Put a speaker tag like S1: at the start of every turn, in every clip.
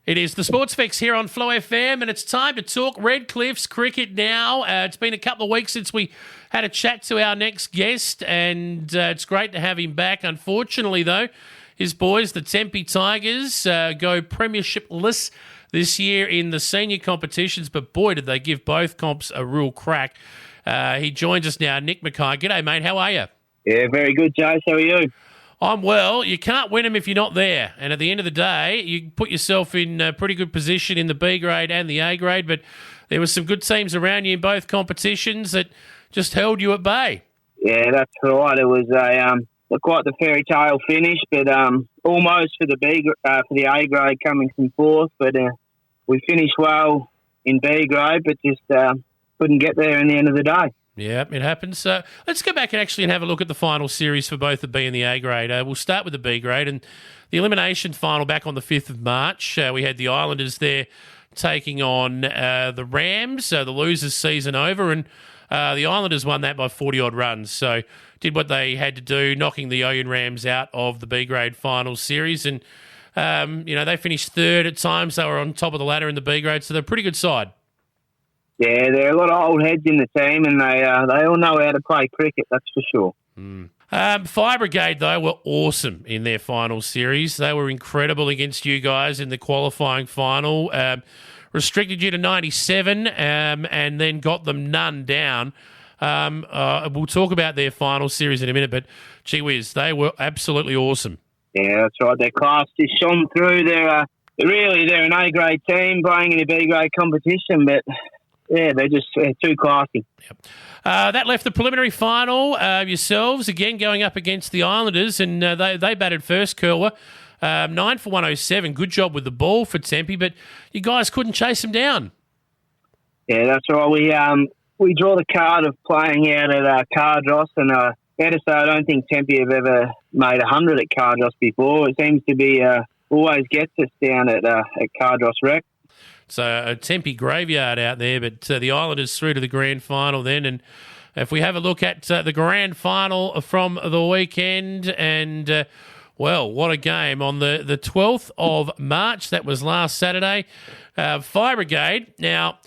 S1: It is the Sports Fix here on Flow FM, and it's time to talk Redcliffe's cricket now. It's been a couple of weeks since we had a chat to our next guest, and it's great to have him back. Unfortunately, though, his boys, the Tempe Tigers, go premiership-less this year in the senior competitions, but boy, did they give both comps a real crack. He joins us now, Nick McKay. G'day, mate. How are you?
S2: Yeah, very good, Jace. How are you?
S1: I'm well. You can't win them if you're not there. And at the end of the day, you put yourself in a pretty good position in the B grade and the A grade, but there were some good teams around you in both competitions that just held you at bay.
S2: Yeah, that's right. It was quite the fairy tale finish, but almost for the A grade coming from fourth. But we finished well in B grade, but just couldn't get there in the end of the day.
S1: Yeah, it happens. Let's go back and have a look at the final series for both the B and the A grade. We'll start with the B grade and the elimination final back on the 5th of March. We had the Islanders there taking on the Rams, the losers' season over, and the Islanders won that by 40-odd runs. So did what they had to do, knocking the Oyen Rams out of the B grade final series. And, they finished third at times. They were on top of the ladder in the B grade, so they're a pretty good side.
S2: Yeah, there are a lot of old heads in the team, and they all know how to play cricket, that's for sure.
S1: Fire Brigade, though, were awesome in their final series. They were incredible against you guys in the qualifying final. Restricted you to 97 and then got them none down. We'll talk about their final series in a minute, but gee whiz, they were absolutely awesome.
S2: Yeah, that's right. Their class just shone through. They're an A-grade team playing in a B-grade competition, but... yeah, they're just too classy.
S1: Yep. That left the preliminary final. Yourselves, again, going up against the Islanders, and they batted first, Curler. 9 for 107. Good job with the ball for Tempe, but you guys couldn't chase them down.
S2: Yeah, that's right. We draw the card of playing out at Cardross, and fair to say, I don't think Tempe have ever made 100 at Cardross before. It seems to be always gets us down at Cardross Rec.
S1: So a Tempe graveyard out there, but the Islanders through to the grand final then. And if we have a look at the grand final from the weekend, and, what a game. On the 12th of March, that was last Saturday, Fire Brigade. Now,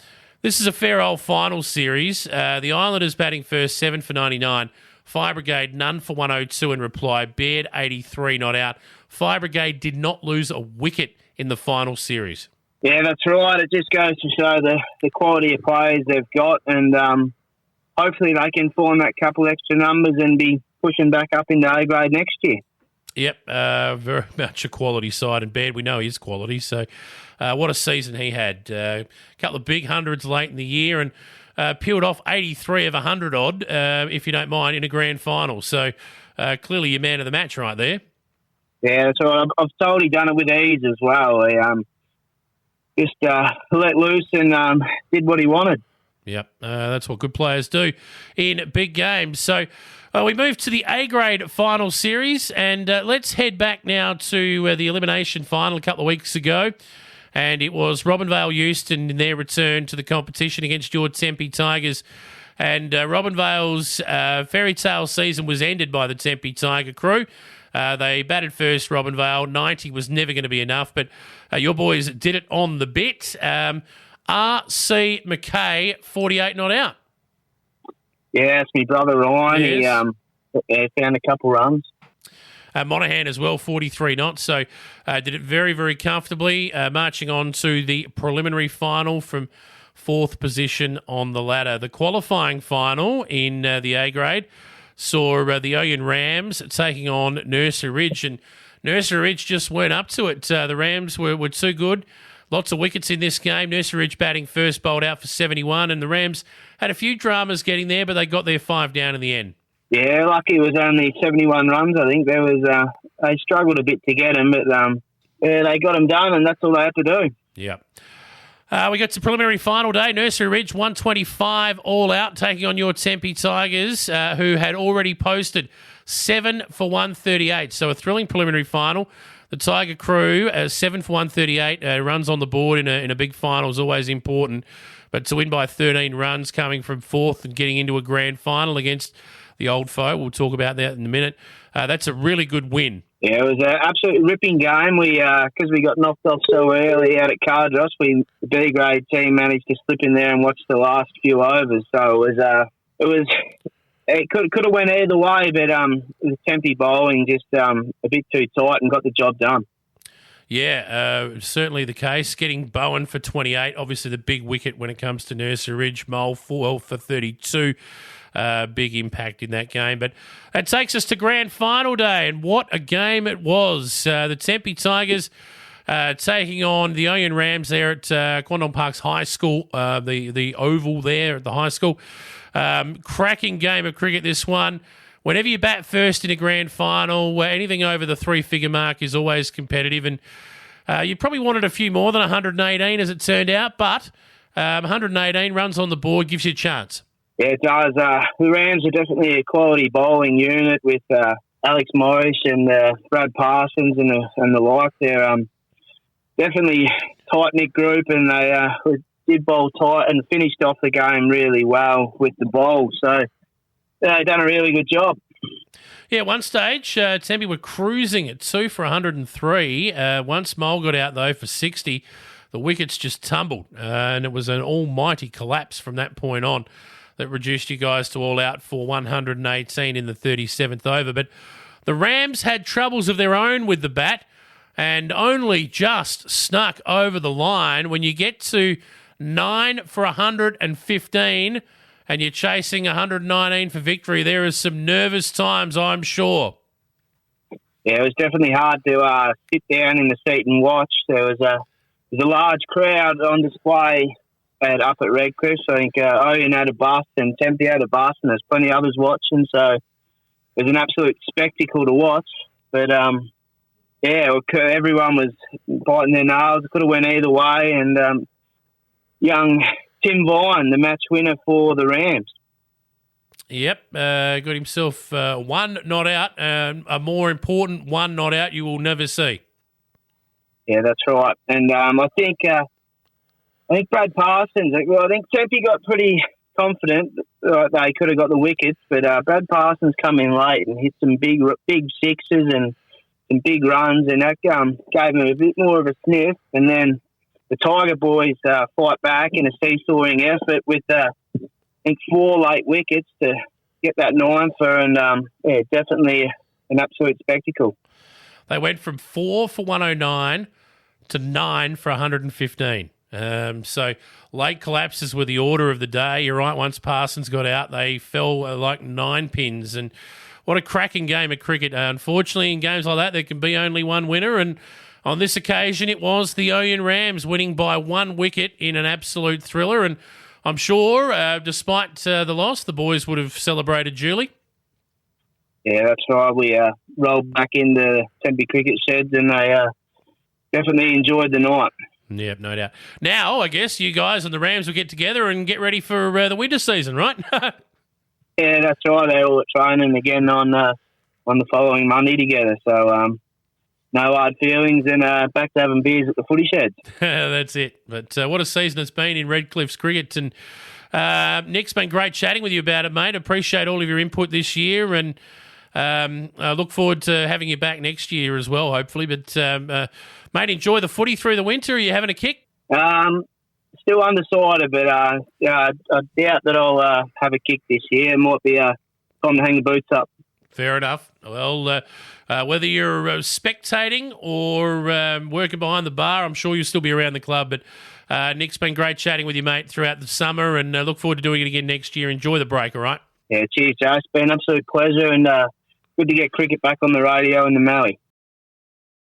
S1: this is a fair old final series. The Islanders batting first, 7 for 99. Fire Brigade, none for 102 in reply. Baird, 83 not out. Fire Brigade did not lose a wicket in the final series.
S2: Yeah, that's right. It just goes to show the quality of players they've got, and hopefully they can form that couple extra numbers and be pushing back up into A grade next year.
S1: Yep, very much a quality side, and Baird, we know he is quality, so what a season he had. A couple of big hundreds late in the year and peeled off 83 of 100-odd, if you don't mind, in a grand final. So clearly your man of the match right there.
S2: Yeah, that's right. I've totally done it with ease as well. Just let loose and did what he wanted.
S1: Yep, that's what good players do in big games. So we move to the A-grade final series, and let's head back now to the elimination final a couple of weeks ago. And it was Robinvale Euston in their return to the competition against your Tempe Tigers. And Robinvale's fairy tale season was ended by the Tempe Tiger crew. They batted first, Robinvale. 90 was never going to be enough, but your boys did it on the bit. R.C. McKay, 48 not out.
S2: Yeah, it's my brother Ryan.
S1: Yes.
S2: He found a couple runs.
S1: Monaghan as well, 43 not. So did it very, very comfortably, marching on to the preliminary final from fourth position on the ladder. The qualifying final in the A grade saw the Oyen Rams taking on Nursery Ridge, and Nursery Ridge just weren't up to it. The Rams were too good. Lots of wickets in this game. Nursery Ridge batting first, bowled out for 71, and the Rams had a few dramas getting there, but they got their 5 down in the end. Yeah,
S2: lucky it was only 71 runs, I think. They struggled a bit to get them, but they got them done, and that's all they had to do.
S1: Yeah. We got to preliminary final day. Nursery Ridge, 125 all out, taking on your Tempe Tigers, who had already posted 7 for 138. So a thrilling preliminary final. The Tiger crew, 7 for 138, runs on the board in a big final is always important. But to win by 13 runs coming from fourth and getting into a grand final against the old foe, we'll talk about that in a minute, that's a really good win
S2: Yeah, it was an absolute ripping game. Because we got knocked off so early out at Cardross, the B grade team managed to slip in there and watch the last few overs. So it could have went either way, but the Tempe bowling just a bit too tight and got the job done.
S1: Yeah, certainly the case. Getting Bowen for 28, obviously the big wicket when it comes to Nursery Ridge. Mole for 32. Big impact in that game. But that takes us to grand final day, and what a game it was. The Tempe Tigers taking on the Oyen Rams there at Quandong Park's High School, the oval there at the high school. Cracking game of cricket, this one. Whenever you bat first in a grand final, anything over the three-figure mark is always competitive, and you probably wanted a few more than 118 as it turned out, but 118 runs on the board gives you a chance.
S2: Yeah, it does. The Rams are definitely a quality bowling unit with Alex Morris and Brad Parsons and the like. They're definitely a tight-knit group, and they did bowl tight and finished off the game really well with the bowl. So they've done a really good job.
S1: Yeah, one stage, Tempe were cruising at 2 for 103. Once Mole got out, though, for 60, the wickets just tumbled, and it was an almighty collapse from that point on that reduced you guys to all out for 118 in the 37th over. But the Rams had troubles of their own with the bat and only just snuck over the line. When you get to 9 for 115 and you're chasing 119 for victory, there is some nervous times, I'm sure.
S2: Yeah, it was definitely hard to sit down in the seat and watch. There was a large crowd on display up at Redcliffe. So I think Oyen had a bust and Tempe had a bust, and there's plenty of others watching. So it was an absolute spectacle to watch. But everyone was biting their nails. It could have went either way. And young Tim Vine, the match winner for the Rams.
S1: Yep, got himself one not out, a more important one not out you will never see.
S2: Yeah, that's right. And I think Brad Parsons, I think Tempe got pretty confident they could have got the wickets, but Brad Parsons come in late and hit some big sixes and some big runs, and that gave him a bit more of a sniff. And then the Tiger boys fight back in a seesawing effort with, I think, 4 late wickets to get that 9 for, and definitely an absolute spectacle.
S1: They went from 4 for 109 to 9 for 115. So late collapses were the order of the day. You're right, once Parsons got out, they fell like 9 pins. And what a cracking game of cricket. Unfortunately, in games like that, there can be only one winner. And on this occasion, it was the Oyen Rams winning by 1 wicket in an absolute thriller. And I'm sure, despite the loss, the boys would have celebrated duly.
S2: Yeah, that's right. We rolled back into Tempe cricket sheds, and they definitely enjoyed the night.
S1: Yep, no doubt. Now, I guess you guys and the Rams will get together and get ready for the winter season, right?
S2: Yeah, that's right. They're all training again on the following Monday together. So no hard feelings, and back to having beers at the footy sheds.
S1: That's it. But what a season it's been in Redcliffe's cricket. And Nick's been great chatting with you about it, mate. Appreciate all of your input this year, and I look forward to having you back next year as well, hopefully. But, mate, enjoy the footy through the winter. Are you having a kick?
S2: Still undecided, but I doubt that I'll have a kick this year. It might be time to hang the boots up.
S1: Fair enough. Well, whether you're spectating or working behind the bar, I'm sure you'll still be around the club. But Nick's been great chatting with you, mate, throughout the summer, and look forward to doing it again next year. Enjoy the break, all right?
S2: Yeah, cheers, Joe. It's been an absolute pleasure, and good to get cricket back on the radio in the Maui.